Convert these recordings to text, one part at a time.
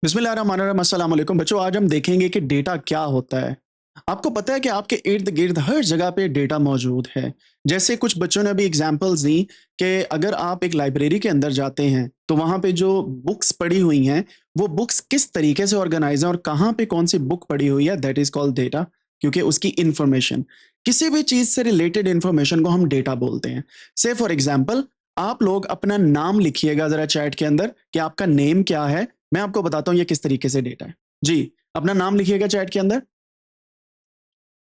बिस्मिल्लाहिर्रहमानिर्रहीम, अस्सलाम वालेकुम बच्चों। आज हम देखेंगे कि डेटा क्या होता है। आपको पता है कि आपके इर्द-गिर्द हर जगह पे डेटा मौजूद है। जैसे कुछ बच्चों ने अभी एग्ज़ाम्पल्स दी कि अगर आप एक लाइब्रेरी के अंदर जाते हैं, तो वहाँ पे जो बुक्स पड़ी हुई हैं, वो बुक्स किस तरीके से ऑर्गनाइज़ हैं और कहाँ पे कौन-सी बुक पड़ी हुई है, दैट इज़ कॉल्ड डेटा, क्योंकि उसकी इन्फॉर्मेशन, किसी भी चीज़ से रिलेटेड इन्फॉर्मेशन को हम डेटा बोलते हैं। से फॉर एग्ज़ाम्पल आप लोग अपना नाम लिखिएगा ज़रा चैट के अंदर कि आपका नेम क्या है। मैं आपको बताता हूँ ये किस तरीके से डेटा है। जी, अपना नाम लिखिएगा चैट के अंदर।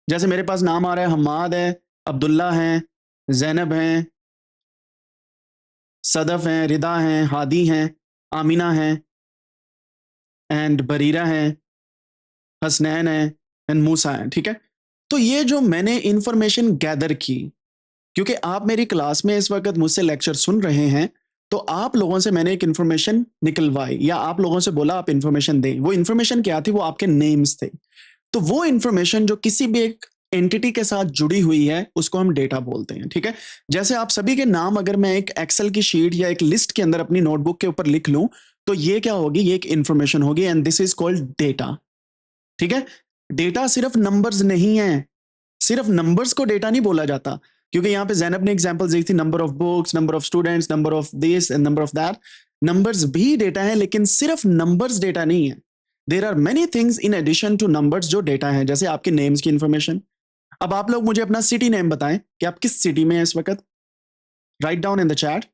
जैसे मेरे पास नाम आ रहा है, हम्माद है, अब्दुल्ला हैं, ज़ैनब हैं, सदफ़ हैं, रिदा हैं, हादी हैं, आमिना हैं एंड बरीरा हैं, हसनैन हैं एंड मूसा हैं, ठीक है? तो ये जो मैंने इन्फॉर्मेशन गैदर की, क्योंकि आप मेरी क्लास में इस वक़्त मुझसे लेक्चर सुन रहे हैं, तो आप लोगों से मैंने एक इन्फॉर्मेशन निकलवाई या आप लोगों से बोला आप इन्फॉर्मेशन दें। वो इन्फॉर्मेशन क्या थी? वो आपके नेम्स थे। तो वो इन्फॉर्मेशन जो किसी भी एक एंटिटी के साथ जुड़ी हुई है, उसको हम डेटा बोलते हैं, ठीक है? जैसे आप सभी के नाम अगर मैं एक एक्सेल की शीट या एक लिस्ट के अंदर अपनी नोटबुक के ऊपर लिख लूँ, तो ये क्या होगी? ये एक इन्फॉर्मेशन होगी and this is called data, ठीक है? डेटा सिर्फ नंबर्स नहीं है, सिर्फ नंबर्स को डेटा नहीं बोला जाता, क्योंकि यहाँ पे ज़ैनब ने एग्ज़ाम्पल्स दी थी, number of books, number of students, number of this and number of that. Numbers भी डेटा है, लेकिन सिर्फ नंबर्स डेटा नहीं है। There are many things in addition to numbers जो डेटा है, जैसे आपके नेम्स की इन्फॉर्मेशन। अब आप लोग मुझे अपना सिटी नेम बताएं कि आप किस सिटी में हैं इस वक्त। Write down in the chat.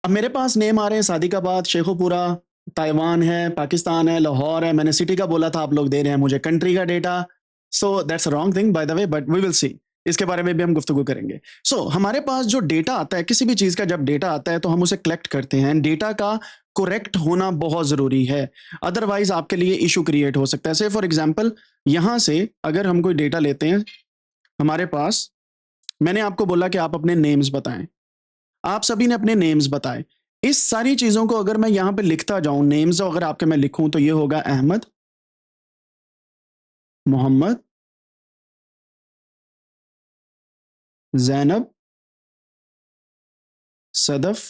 अब मेरे पास नेम आ रहे हैं, सादिकाबाद, शेखोपुरा, ताइवान है, पाकिस्तान है, लाहौर है। मैंने सिटी का बोला था, आप लोग दे रहे हैं मुझे कंट्री का data. So that's a wrong thing by the way, but we will see. इसके बारे में भी हम गुफ्तगू करेंगे। हमारे पास जो डेटा आता है, किसी भी चीज़ का जब डेटा आता है तो हम उसे कलेक्ट करते हैं। डेटा का करेक्ट होना बहुत ज़रूरी है, अदरवाइज़ आपके लिए इश्यू क्रिएट हो सकता है। से फॉर एग्ज़ाम्पल यहाँ से अगर हम कोई डेटा लेते हैं, हमारे पास, मैंने आपको बोला कि आप अपने नेम्स बताएँ। आप सभी ने अपने नेम्स बताए। इस सारी चीज़ों को अगर मैं यहाँ पे लिखता जाऊँ, नेम्स अगर आपके मैं लिखूँ तो ये होगा अहमद, मोहम्मद, ज़ैनब, सदफ़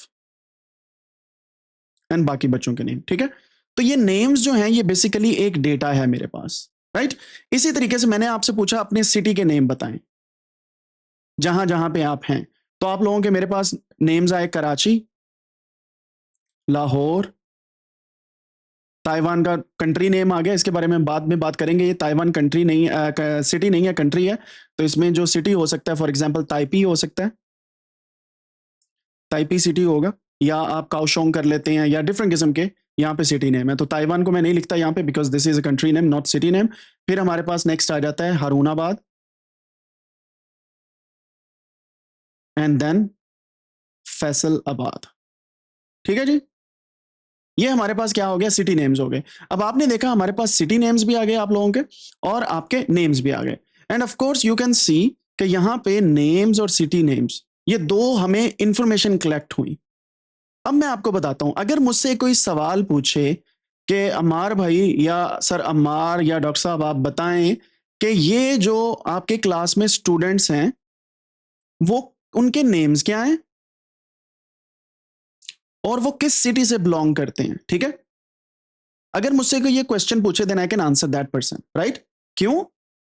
एंड बाकी बच्चों के नेम, ठीक है? तो ये नेम्स जो हैं ये बेसिकली एक डेटा है मेरे पास, राइट? इसी तरीके से मैंने आपसे पूछा अपने सिटी के नेम बताएँ, जहाँ-जहाँ पे आप हैं। तो आप लोगों के मेरे पास नेम्स आए कराची, लाहौर, ताइवान का कंट्री नेम आ गया, इसके बारे में बाद में बात करेंगे। ये ताइवान कंट्री नहीं सिटी नहीं है, कंट्री है। तो इसमें जो सिटी हो सकता है, फॉर एग्जांपल ताइपी हो सकता है, ताइपी सिटी होगा, या आप काओशोंग कर लेते हैं, या डिफरेंट किस्म के यहाँ पे सिटी नेम है। तो ताइवान को मैं नहीं लिखता यहाँ पे, because this is a country name not city name. फिर हमारे पास नेक्स्ट आ जाता है हारूनाबाद एंड देन फैसलाबाद, ठीक है जी। ये हमारे पास क्या हो गया? सिटी नेम्स हो गए। अब आपने देखा हमारे पास सिटी नेम्स भी आ गए आप लोगों के, और आपके नेम्स भी आ गए। End of course you can see कि यहाँ पे नेम्स और सिटी नेम्स, ये दो हमें इंफॉर्मेशन कलेक्ट हुई। अब मैं आपको बताता हूँ, अगर मुझसे कोई सवाल पूछे कि अम्मार भाई या सर अम्मार या डॉक्टर साहब आप बताएं कि ये जो आपके क्लास में स्टूडेंट्स हैं, वो उनके नेम्स क्या हैं और वो किस सिटी से बिलोंग करते हैं, ठीक है? अगर मुझसे कोई ये क्वेश्चन पूछे then I can answer that person, right? क्यों?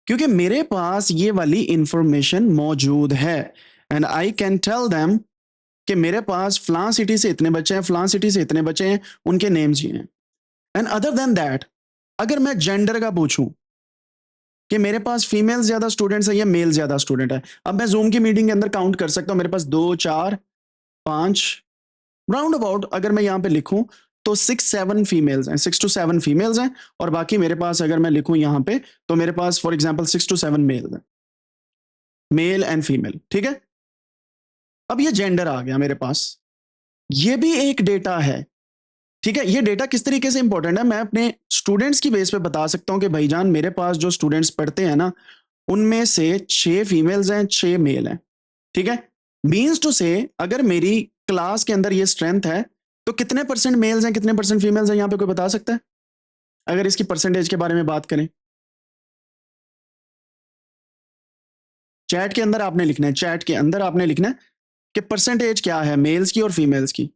क्योंकि मेरे पास ये वाली इंफॉर्मेशन मौजूद है and I can tell them कि मेरे पास फलां सिटी से इतने बच्चे हैं, फलां सिटी से इतने बच्चे हैं, उनके नेम्स ये हैं। एंड अदर देन दैट, अगर मैं जेंडर का पूछूं कि मेरे पास फीमेल ज्यादा स्टूडेंट्स है या मेल ज्यादा स्टूडेंट है, अब मैं जूम की मीटिंग के अंदर काउंट कर सकता हूं, मेरे पास 2 4 5 राउंड अबाउट, अगर मैं यहाँ पे लिखूं तो 6 7 फीमेल्स हैं, 6 to 7 फीमेल्स हैं, और बाकी मेरे पास अगर मैं लिखूं यहाँ पे तो मेरे पास फॉर एग्जांपल 6 to 7 मेल हैं, मेल एंड फीमेल, ठीक है? अब ये जेंडर आ गया मेरे पास, ये भी एक डेटा है, ठीक है? ये डेटा किस तरीके से इंपॉर्टेंट है, मैं अपने स्टूडेंट्स की बेस पे बता सकता हूँ कि भाईजान मेरे पास जो स्टूडेंट्स पढ़ते हैं ना, उनमें से 6 फीमेल्स हैं, 6 मेल हैं, ठीक है? मीन्स टू से अगर मेरी क्लास के अंदर ये स्ट्रेंथ है, तो कितने परसेंट मेल्स हैं, कितने परसेंट फीमेल्स हैं, यहाँ पे कोई बता सकता है? अगर इसकी परसेंटेज के बारे में बात करें, चैट के अंदर आपने लिखना है, चैट के अंदर आपने लिखना है कि परसेंटेज क्या है मेल्स की और फीमेल्स की।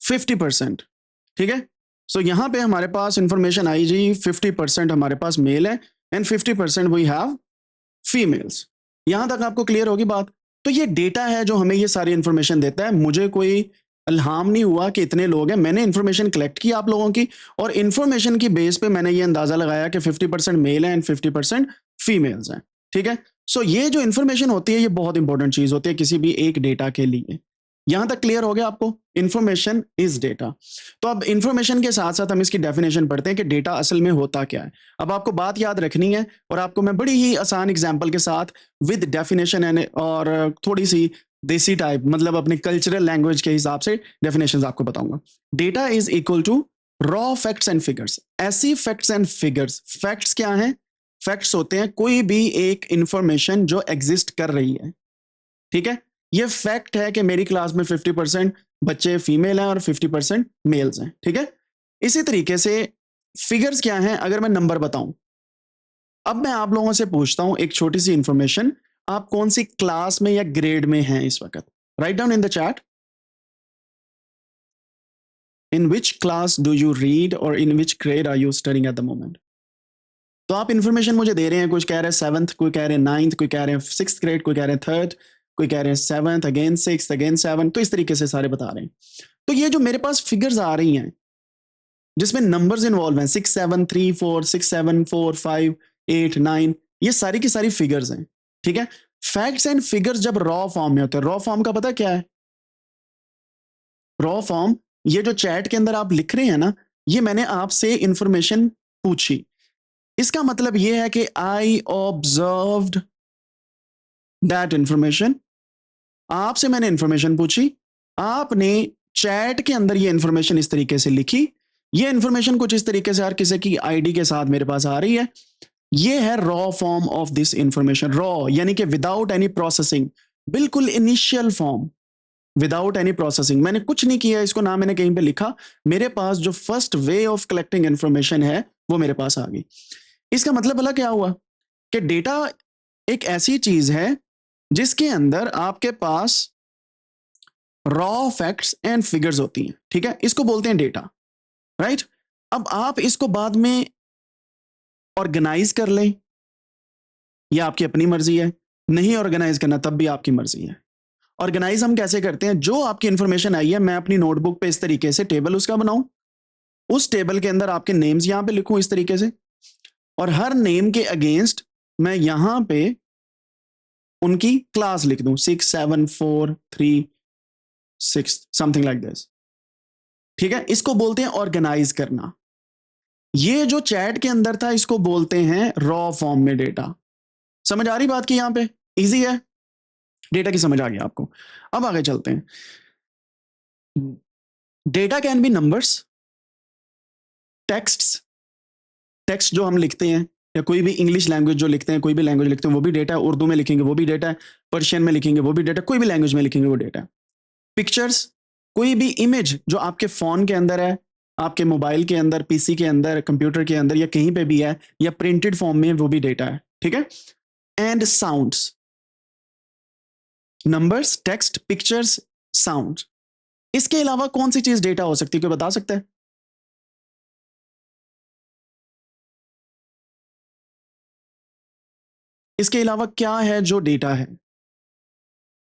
50%, ठीक है। सो यहां पे हमारे पास इंफॉर्मेशन आई जी 50% हमारे पास मेल है एंड 50% वी हैव फीमेल्स। यहां तक आपको क्लियर होगी बात। तो ये डेटा है जो हमें ये सारी इंफॉर्मेशन देता है। मुझे कोई अल्हाम नहीं हुआ कि इतने लोग हैं, मैंने इंफॉर्मेशन कलेक्ट की आप लोगों की, और इंफॉर्मेशन की बेस पे मैंने ये अंदाजा लगाया कि 50% मेल है एंड 50% फीमेल्स हैं, ठीक है। सो ये जो इंफॉर्मेशन होती है ये बहुत इंपॉर्टेंट चीज होती है किसी भी एक डेटा के लिए। यहां तक क्लियर हो गया आपको? Information is data. तो अब इंफॉर्मेशन के साथ साथ हम इसकी डेफिनेशन पढ़ते हैं कि डेटा असल में होता क्या है। अब आपको बात याद रखनी है और आपको मैं बड़ी ही आसान एग्जांपल के साथ विद डेफिनेशन एंड और थोड़ी सी देसी टाइप मतलब अपने कल्चरल लैंग्वेज के हिसाब से डेफिनेशंस आपको बताऊंगा। Data is equal to raw facts and figures. ऐसी फैक्ट्स एंड फिगर्स, फैक्ट्स क्या हैं? फैक्ट्स होते हैं कोई भी एक इंफॉर्मेशन जो एग्जिस्ट कर रही है, ठीक है। ये फैक्ट है कि मेरी क्लास में 50% बच्चे फीमेल हैं और 50% मेल्स हैं, ठीक है। इसी तरीके से फिगर्स क्या हैं? अगर मैं नंबर बताऊं, अब मैं आप लोगों से पूछता हूं एक छोटी सी इंफॉर्मेशन, आप कौन सी क्लास में या ग्रेड में हैं इस वक्त? Write down in the chat, in which class do you read और in which grade are you studying at the moment? तो आप इंफॉर्मेशन मुझे दे रहे हैं, कुछ कह रहे हैं सेवंथ, कोई कह रहे हैं नाइन्थ, कोई कह रहे हैं सिक्स ग्रेड, कोई कह रहे हैं थर्ड, कोई कह रहे हैं seventh again six again seven, तो इस तरीके से सारे बता रहे हैं। तो ये जो मेरे पास फिगर्स आ रही हैं जिसमें नंबर्स इन्वॉल्व हैं 6 7 3 4 6 7 4 5 8 9, ये सारी की सारी फिगर्स हैं, ठीक है। फैक्ट्स एंड फिगर्स जब रॉ फॉर्म में होते हैं, रॉ फॉर्म का पता क्या है? रॉ फॉर्म, ये जो चैट के अंदर आप लिख रहे हैं ना, ये मैंने आपसे इंफॉर्मेशन पूछी, इसका मतलब ये है कि आई ऑब्जर्व्ड दैट इंफॉर्मेशन। आपसे मैंने इंफॉर्मेशन पूछी, आपने चैट के अंदर ये इंफॉर्मेशन इस तरीके से लिखी, ये इंफॉर्मेशन कुछ इस तरीके से हर किसी की आईडी के साथ मेरे पास आ रही है। ये है raw form of this information. Raw यानी कि विदाउट एनी प्रोसेसिंग, बिल्कुल initial form, without any processing. मैंने कुछ नहीं किया इसको, ना मैंने कहीं पे लिखा, मेरे पास जो first way of collecting information है वो मेरे पास आ गई। इसका मतलब भला क्या हुआ कि डेटा एक ऐसी चीज है जिसके अंदर आपके पास रॉ फैक्ट्स एंड फिगर्स होती हैं, ठीक है, इसको बोलते हैं डेटा, राइट। अब आप इसको बाद में ऑर्गेनाइज कर लें, यह आपकी अपनी मर्जी है, नहीं ऑर्गेनाइज करना तब भी आपकी मर्जी है। ऑर्गेनाइज हम कैसे करते हैं? जो आपकी इंफॉर्मेशन आई है, मैं अपनी नोटबुक पे इस तरीके से टेबल उसका बनाऊं, उस टेबल के अंदर आपके नेम्स यहां पे लिखूं इस तरीके से, और हर नेम के अगेंस्ट मैं यहां पे उनकी क्लास लिख दूं 6 7 4 3 6 समथिंग लाइक दिस, ठीक है। इसको बोलते हैं ऑर्गेनाइज करना। ये जो चैट के अंदर था इसको बोलते हैं रॉ फॉर्म में डेटा। समझ आ रही बात की? यहां पे इजी है, डेटा की समझ आ गया आपको। अब आगे चलते हैं। Data can be numbers, text, text जो हम लिखते हैं या कोई भी इंग्लिश लैंग्वेज जो लिखते हैं, कोई भी लैंग्वेज लिखते हैं वो भी डेटा है, उर्दू में लिखेंगे वो भी डेटा है, पर्शियन में लिखेंगे वो भी डेटा, कोई भी लैंग्वेज में लिखेंगे वो डेटा है। पिक्चर्स, कोई भी इमेज जो आपके फोन के अंदर है, आपके मोबाइल के अंदर, पीसी के अंदर, कंप्यूटर के अंदर या कहीं पे भी है, या प्रिंटेड फॉर्म में, वो भी डेटा है, ठीक है। And sounds, numbers, text, pictures, sound. इसके अलावा कौन सी चीज डेटा हो सकती है, कोई बता सकता है? इसके अलावा क्या है जो डेटा है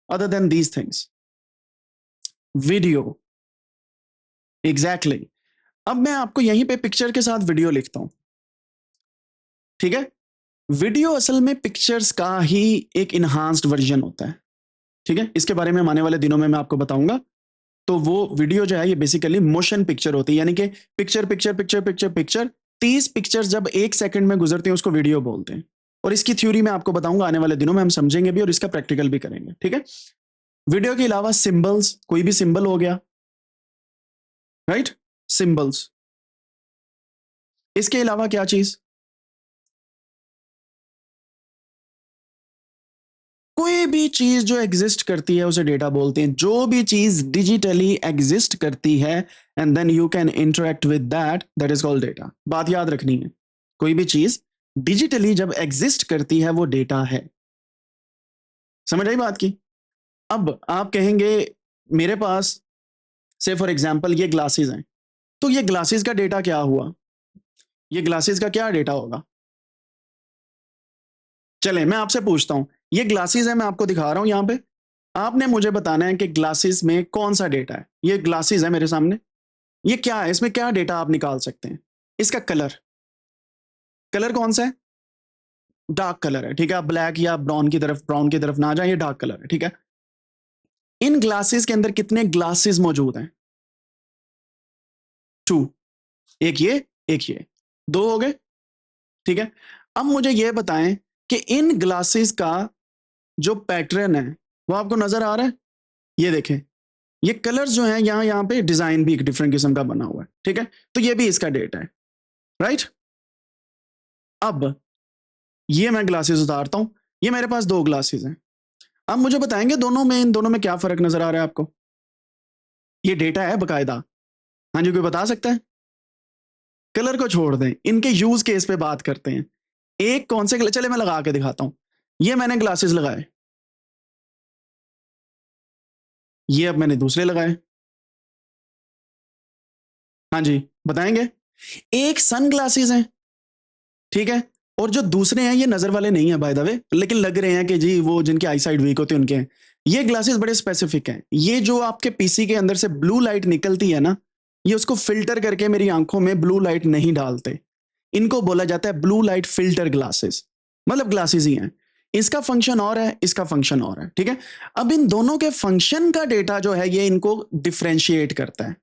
other than these things? Video, exactly exactly. अब मैं आपको यहीं पे पिक्चर के साथ वीडियो लिखता हूं, ठीक है। वीडियो असल में पिक्चर्स का ही एक इनहांस्ड वर्जन होता है, ठीक है। इसके बारे में आने वाले दिनों में मैं आपको बताऊंगा। तो वो वीडियो जो है ये बेसिकली मोशन पिक्चर होती है, यानी कि picture picture picture picture picture, 30 picture जब एक सेकंड में गुजरते हैं उसको वीडियो बोलते हैं। और इसकी थ्योरी मैं आपको बताऊंगा आने वाले दिनों में, हम समझेंगे भी और इसका प्रैक्टिकल भी करेंगे, ठीक है। वीडियो के अलावा सिंबल्स, कोई भी सिंबल हो गया, राइट, सिंबल्स। इसके अलावा क्या चीज? कोई भी चीज जो एग्जिस्ट करती है उसे डेटा बोलते हैं। जो भी चीज डिजिटली एग्जिस्ट करती है and then you can interact with that is called data. बात याद रखनी है, कोई भी चीज डिजिटली जब एग्जिस्ट करती है वो डेटा है। समझ आई बात की? अब आप कहेंगे मेरे पास से फॉर एग्जाम्पल ये ग्लासेस हैं, तो ये ग्लासेस का डेटा क्या हुआ? ये ग्लासेस का क्या डेटा होगा? चले मैं आपसे पूछता हूं, ये ग्लासेस है, मैं आपको दिखा रहा हूं यहां पे। आपने मुझे बताना है कि ग्लासेस में कौन सा डेटा है। ये ग्लासेस है मेरे सामने, ये क्या है, इसमें क्या डेटा आप निकाल सकते हैं? इसका कलर, कलर कौन सा है? डार्क कलर है, ठीक है। आप ब्लैक या ब्राउन की तरफ ना जाए, ये डार्क कलर है, ठीक है। इन ग्लासेस के अंदर कितने ग्लासेस मौजूद हैं? 2। एक ये, 2 हो गए, ठीक है। अब मुझे ये बताएं कि इन ग्लासेस का जो पैटर्न है वो आपको नजर आ रहा है? ये देखें, ये कलर्स जो हैं यहाँ पे डिजाइन भी एक डिफरेंट किस्म का बना हुआ है, ठीक है। तो ये भी इसका डेटा है, राइट। अब ये मैं ग्लासेस उतारता हूं, ये मेरे पास 2 ग्लासेस हैं। अब मुझे बताएंगे इन दोनों में क्या फर्क नजर आ रहा है आपको? ये डेटा है बकायदा। हाँ जी, कोई बता सकता है? कलर को छोड़ दें, इनके यूज केस पे बात करते हैं। एक कौन से चले मैं लगा के दिखाता हूं। ये मैंने ग्लासेस लगाए, ये अब मैंने दूसरे लगाए। हाँ जी, बताएंगे। एक सन ग्लासेस हैं, ठीक है, और जो दूसरे हैं ये नजर वाले नहीं है बाय द वे, लेकिन लग रहे हैं कि जी वो जिनकी आई साइड वीक होती है उनके हैं। ये ग्लासेस बड़े स्पेसिफिक हैं। ये जो आपके पीसी के अंदर से ब्लू लाइट निकलती है ना, ये उसको फिल्टर करके मेरी आंखों में ब्लू लाइट नहीं डालते। इनको बोला जाता है ब्लू लाइट फिल्टर ग्लासेस, मतलब ग्लासेस ही हैं। इसका फंक्शन और है, इसका फंक्शन और है, ठीक है। अब इन दोनों के फंक्शन का डेटा जो है ये इनको डिफ्रेंशिएट करता है,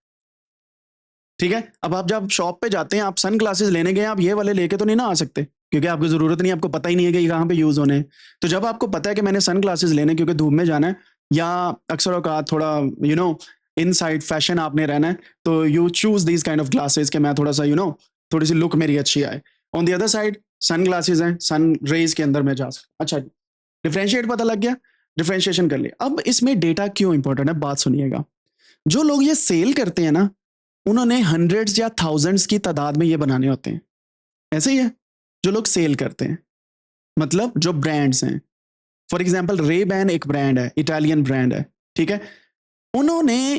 ठीक है। अब आप जब शॉप पे जाते हैं, आप सन ग्लासेस लेने गए, आप ये वाले लेके तो नहीं ना आ सकते, क्योंकि आपको जरूरत नहीं, आपको पता ही नहीं है कि कहाँ पे यूज होने हैं। तो जब आपको पता है कि मैंने सन ग्लासेस लेने क्योंकि धूप में जाना है, या अक्सर औकात थोड़ा इनसाइड फैशन आपने रहना है, तो you choose these kind of glasses कि मैं थोड़ा सा थोड़ी सी लुक मेरी अच्छी आए। On the other side sunglasses हैं, सन रेज के अंदर मैं जा सकता। अच्छा, डिफ्रेंशिएट पता लग गया, डिफ्रेंशिएशन कर लिया। अब इसमें डेटा क्यों इंपॉर्टेंट है, बात सुनिएगा। जो लोग ये सेल करते हैं ना, उन्होंने हंड्रेड्स या थाउजेंड्स की तादाद में ये बनाने होते हैं। ऐसे ही है जो लोग सेल करते हैं, मतलब जो ब्रांड्स हैं। फॉर एग्जांपल रे बैन एक ब्रांड है, इटालियन ब्रांड है, ठीक है। उन्होंने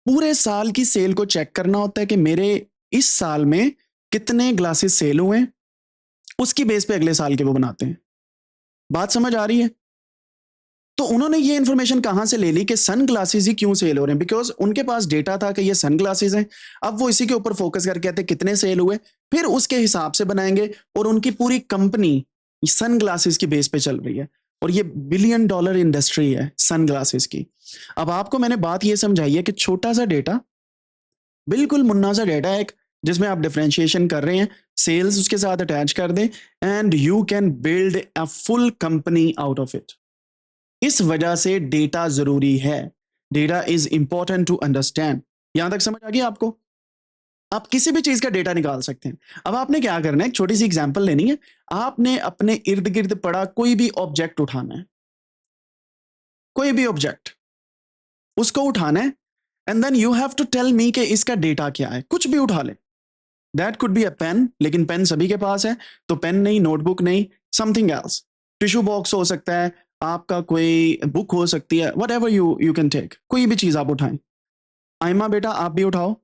पूरे साल की सेल को चेक करना होता है कि मेरे इस साल में कितने ग्लासेस सेल हुए हैं, उसकी बेस पे अगले साल के वो बनाते हैं। बात समझ आ रही है? तो उन्होंने ये इंफॉर्मेशन कहां से ले ली कि सन ग्लासेस ही क्यों सेल हो रहे हैं? बिकॉज उनके पास डेटा था कि ये सन ग्लासेस हैं। अब वो इसी के ऊपर फोकस करके कहते कितने सेल हुए, फिर उसके हिसाब से बनाएंगे। और उनकी पूरी कंपनी सन ग्लासेस की बेस पे चल रही है, और ये बिलियन डॉलर इंडस्ट्री है सन ग्लासेस की। अब आपको मैंने बात ये समझाई है कि छोटा सा डेटा, बिल्कुल मुन्ना सा डेटा है, एक जिसमें आप डिफरेंशिएशन कर रहे हैं, सेल्स उसके साथ अटैच कर दें, and you can build a full company out of it. इस वजह से डेटा जरूरी है। Data is important to understand. यहां तक समझ आ गया आपको? आप किसी भी चीज का डेटा निकाल सकते हैं। अब आपने क्या करना है, एक छोटी सी एग्जांपल लेनी है। आपने अपने इर्द गिर्द पड़ा कोई भी ऑब्जेक्ट उठाना है, कोई भी ऑब्जेक्ट उसको उठाना है, and then you have to tell me कि इसका डेटा क्या है। कुछ भी उठा ले, that could be a pen, लेकिन पेन सभी के पास है, तो पेन नहीं, नोटबुक नहीं, समथिंग एल्स। टिश्यू बॉक्स हो सकता है, आपका कोई बुक हो सकती है, whatever you you can take, कोई भी चीज आप उठाएं। आयमा बेटा आप भी उठाओ,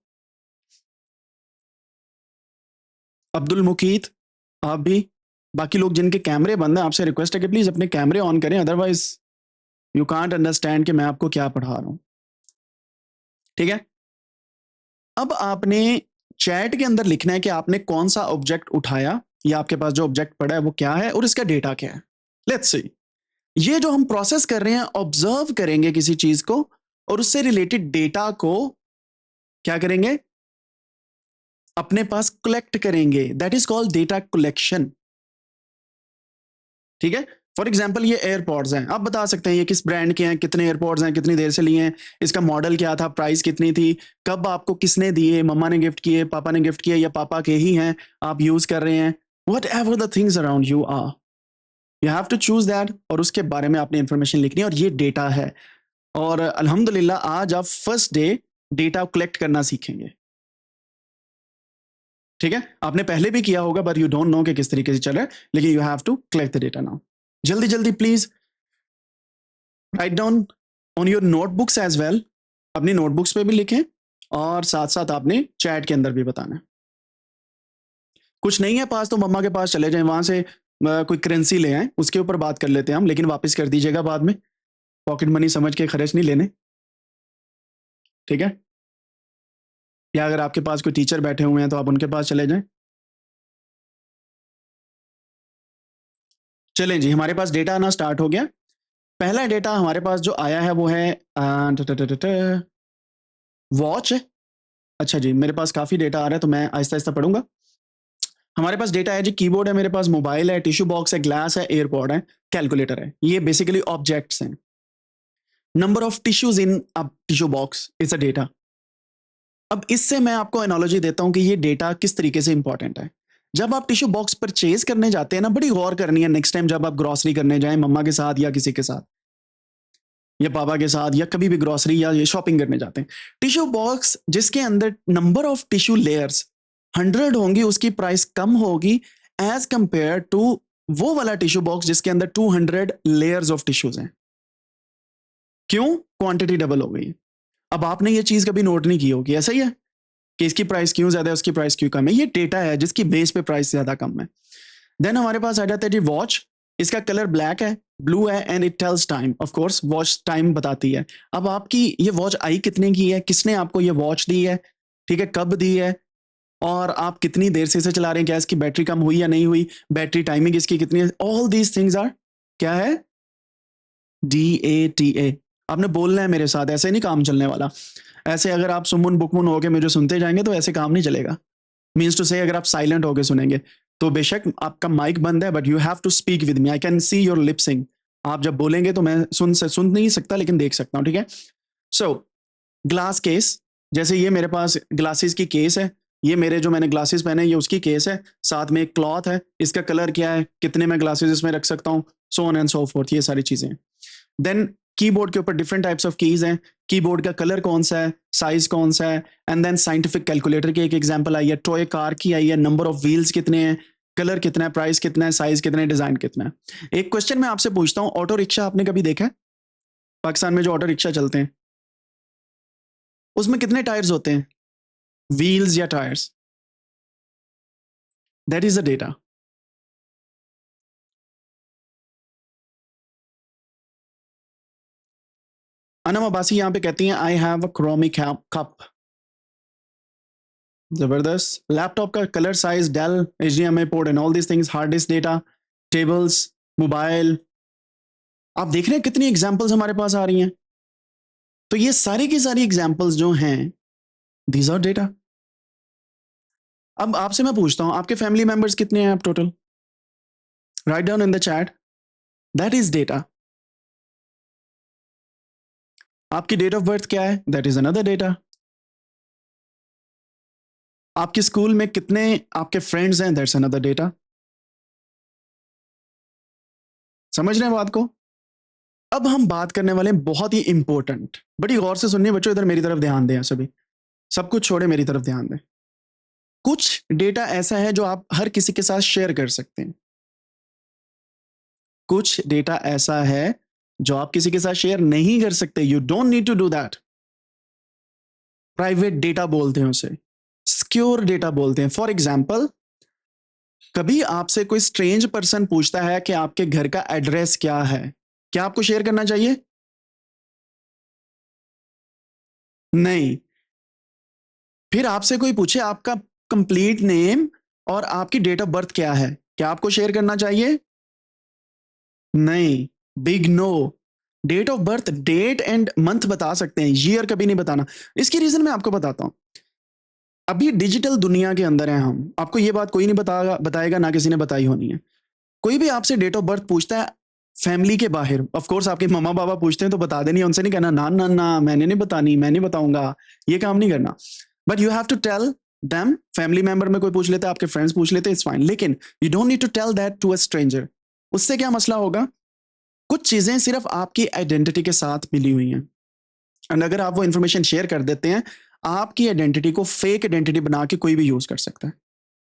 अब्दुल मुकीत आप भी, बाकी लोग जिनके कैमरे बंद हैं आपसे रिक्वेस्ट है कि प्लीज अपने कैमरे ऑन करें, अदरवाइज यू कांट अंडरस्टैंड कि मैं आपको क्या पढ़ा रहा हूं, ठीक है। अब आपने चैट के अंदर लिखना है कि आपने कौन सा ऑब्जेक्ट उठाया, या आपके पास जो ऑब्जेक्ट पड़ा है वो क्या है और इसका डेटा क्या है। लेट्स सी, ये जो हम प्रोसेस कर रहे हैं, ऑब्जर्व करेंगे किसी चीज को और उससे रिलेटेड डेटा को क्या करेंगे, अपने पास कलेक्ट करेंगे। That is called data collection, ठीक है। फॉर एग्जाम्पल ये एयरपॉड्स हैं, आप बता सकते हैं ये किस ब्रांड के हैं, कितने एयरपॉड्स हैं, कितनी देर से लिए हैं, इसका मॉडल क्या था, प्राइस कितनी थी, कब आपको किसने दिए, मम्मा ने गिफ्ट किए, पापा ने गिफ्ट किए, या पापा के ही हैं, आप यूज कर रहे हैं, whatever the things around you are. You have to choose that, और उसके बारे में आपने इंफॉर्मेशन लिखनी है, और ये डेटा है। और अल्हम्दुलिल्लाह आज आप फर्स्ट डे डेटा कलेक्ट करना सीखेंगे। ठीक है, आपने पहले भी किया होगा बट यू डोंट नो कि किस तरीके से चल रहा है, लेकिन you have to collect the data now. जल्दी जल्दी please write down on your notebooks as well, अपनी नोटबुक्स पे भी लिखें, और साथ साथ आपने चैट के अंदर भी बताना है। कुछ नहीं है पास तो मम्मा के पास चले जाएं, वहां से कोई करेंसी ले आए, उसके ऊपर बात कर लेते हैं हम, लेकिन वापस कर दीजिएगा बाद में, पॉकेट मनी समझ के खर्च नहीं लेने, ठीक है। या अगर आपके पास कोई टीचर बैठे हुए हैं तो आप उनके पास चले जाएं। चलें जी, हमारे पास डेटा आना स्टार्ट हो गया। पहला डेटा हमारे पास जो आया है वो है वॉच है। अच्छा जी, मेरे पास काफ़ी डेटा आ रहा है तो मैं आहिस्ता आहिस्ता पढ़ूंगा। हमारे पास डेटा है जी, कीबोर्ड है, मेरे पास मोबाइल है, टिश्यू बॉक्स है, ग्लास है, एयरपॉड है, कैलकुलेटर है। ये बेसिकली ऑब्जेक्ट्स हैं। Number of tissues in a tissue box is a data. अब इससे मैं आपको एनालॉजी देता हूं कि ये डेटा किस तरीके से इंपॉर्टेंट है। जब आप टिश्यू बॉक्स परचेज करने जाते हैं ना, बड़ी गौर करनी है नेक्स्ट टाइम जब आप ग्रॉसरी करने जाएं मम्मा के साथ या किसी के साथ या पापा के साथ, या कभी भी ग्रॉसरी या ये शॉपिंग करने जाते हैं, टिश्यू बॉक्स जिसके अंदर नंबर ऑफ टिश्यू लेयर्स 100 होंगी, उसकी प्राइस कम होगी एज कंपेयर टू वो वाला टिश्यू बॉक्स जिसके अंदर 200 लेयर्स ऑफ टिश्यूज हैं। क्यों? क्वांटिटी डबल हो गई। अब आपने ये चीज कभी नोट नहीं की होगी, ऐसा ही है कि इसकी प्राइस क्यों ज्यादा है, उसकी प्राइस क्यों कम है। ये डेटा है जिसकी बेस पे प्राइस ज्यादा कम है। देन हमारे पास आ जाता है जी वॉच। इसका कलर ब्लैक है, ब्लू है, and it tells time. Of course watch time बताती है। अब आपकी ये वॉच आई कितने की है, किसने आपको ये वॉच दी है, ठीक है, कब दी है, और आप कितनी देर से इसे चला रहे हैं, क्या इसकी बैटरी कम हुई या नहीं हुई, बैटरी टाइमिंग इसकी कितनी है, ऑल दीज थिंग्स आर क्या है, DATA। आपने बोलना है मेरे साथ, ऐसे नहीं काम चलने वाला। ऐसे अगर आप सुमुन बुकमुन होके मुझे सुनते जाएंगे तो ऐसे काम नहीं चलेगा। मीन्स टू से अगर आप साइलेंट होके सुनेंगे तो बेशक आपका माइक बंद है, but you have to speak with me, I can see your lipsing. आप जब बोलेंगे तो मैं सुन नहीं सकता लेकिन देख सकता हूँ, ठीक है। सो ग्लास केस, जैसे ये मेरे पास ग्लासेस की केस है, ये मेरे जो मैंने ग्लासेस पहने ये उसकी केस है, साथ में एक क्लॉथ है, इसका कलर क्या है, कितने मैं ग्लासेस इसमें रख सकता हूँ, so on and so fourth, ये सारी चीजें। देन कीबोर्ड के ऊपर डिफरेंट टाइप्स ऑफ कीज हैं, कीबोर्ड का कलर कौन सा है, साइज कौन सा है, एंड देन साइंटिफिक कैलकुलेटर की एक एग्जांपल आई है, टॉय कार की आई है, नंबर ऑफ व्हील्स कितने हैं, कलर कितना है, प्राइस कितना है, साइज कितना है, डिजाइन कितना है। एक क्वेश्चन मैं आपसे पूछता हूँ, ऑटो रिक्शा आपने कभी देखा है? पाकिस्तान में जो ऑटो रिक्शा चलते हैं उसमें कितने टायर्स होते हैं, व्हील्स या tyres? That is the data. Anam Abbasi यहाँ पे कहती हैं I have a chromic cup. जबरदस्त। लैपटॉप का colour, size, Dell, HDMI port and all this things, hard disk data, tables, mobile. आप देख रहे हैं कितनी एग्जांपल्स हमारे पास आ रही हैं। तो ये सारी की सारी एग्जांपल्स जो हैं, दीज आर डेटा। अब आपसे मैं पूछता हूं आपके फैमिली मेंबर्स कितने हैं आप total? Right down in the chat, that is data. आपकी डेट ऑफ बर्थ क्या है, दैट इज अनदर डेटा। आपके स्कूल में कितने आपके फ्रेंड्स हैं, दैट्स अनदर डेटा। समझ रहे हैं बात को? अब हम बात करने वाले हैं बहुत ही इंपॉर्टेंट, बड़ी गौर से सुनिए बच्चों, इधर मेरी तरफ ध्यान दें, सभी सब कुछ छोड़े मेरी तरफ ध्यान दें। कुछ डेटा ऐसा है जो आप हर किसी के साथ शेयर कर सकते हैं, कुछ डेटा ऐसा है जो आप किसी के साथ शेयर नहीं कर सकते, you don't need to do that. Private data बोलते हैं उसे, सिक्योर डेटा बोलते हैं। फॉर एग्जाम्पल, कभी आपसे कोई स्ट्रेंज पर्सन पूछता है कि आपके घर का एड्रेस क्या है, क्या आपको शेयर करना चाहिए? नहीं। फिर आपसे कोई पूछे आपका कंप्लीट नेम और आपकी डेट ऑफ बर्थ क्या है, क्या आपको शेयर करना चाहिए? नहीं, big no. Date of birth, date and month बता सकते हैं, ईयर कभी नहीं बताना। इसकी रीजन मैं आपको बताता हूं। अभी डिजिटल दुनिया के अंदर हैं हम, आपको ये बात कोई नहीं बताएगा, ना किसी ने बताई होनी है। कोई भी आपसे डेट ऑफ बर्थ पूछता है फैमिली के बाहर, ऑफ कोर्स आपके मम्मा पापा पूछते हैं तो बता देनी है, उनसे नहीं कहना ना ना ना मैंने नहीं बतानी, मैं नहीं बताऊंगा, ये काम नहीं करना। But you have to tell them. Family member में कोई पूछ लेता है, आपके फ्रेंड्स पूछ लेते हैं, इट्स फाइन, लेकिन you don't need to tell that to a stranger. उससे क्या मसला होगा, कुछ चीजें सिर्फ आपकी आइडेंटिटी के साथ मिली हुई हैं, एंड अगर आप वो इंफॉर्मेशन शेयर कर देते हैं, आपकी आइडेंटिटी को फेक आइडेंटिटी बना के कोई भी यूज कर सकता है।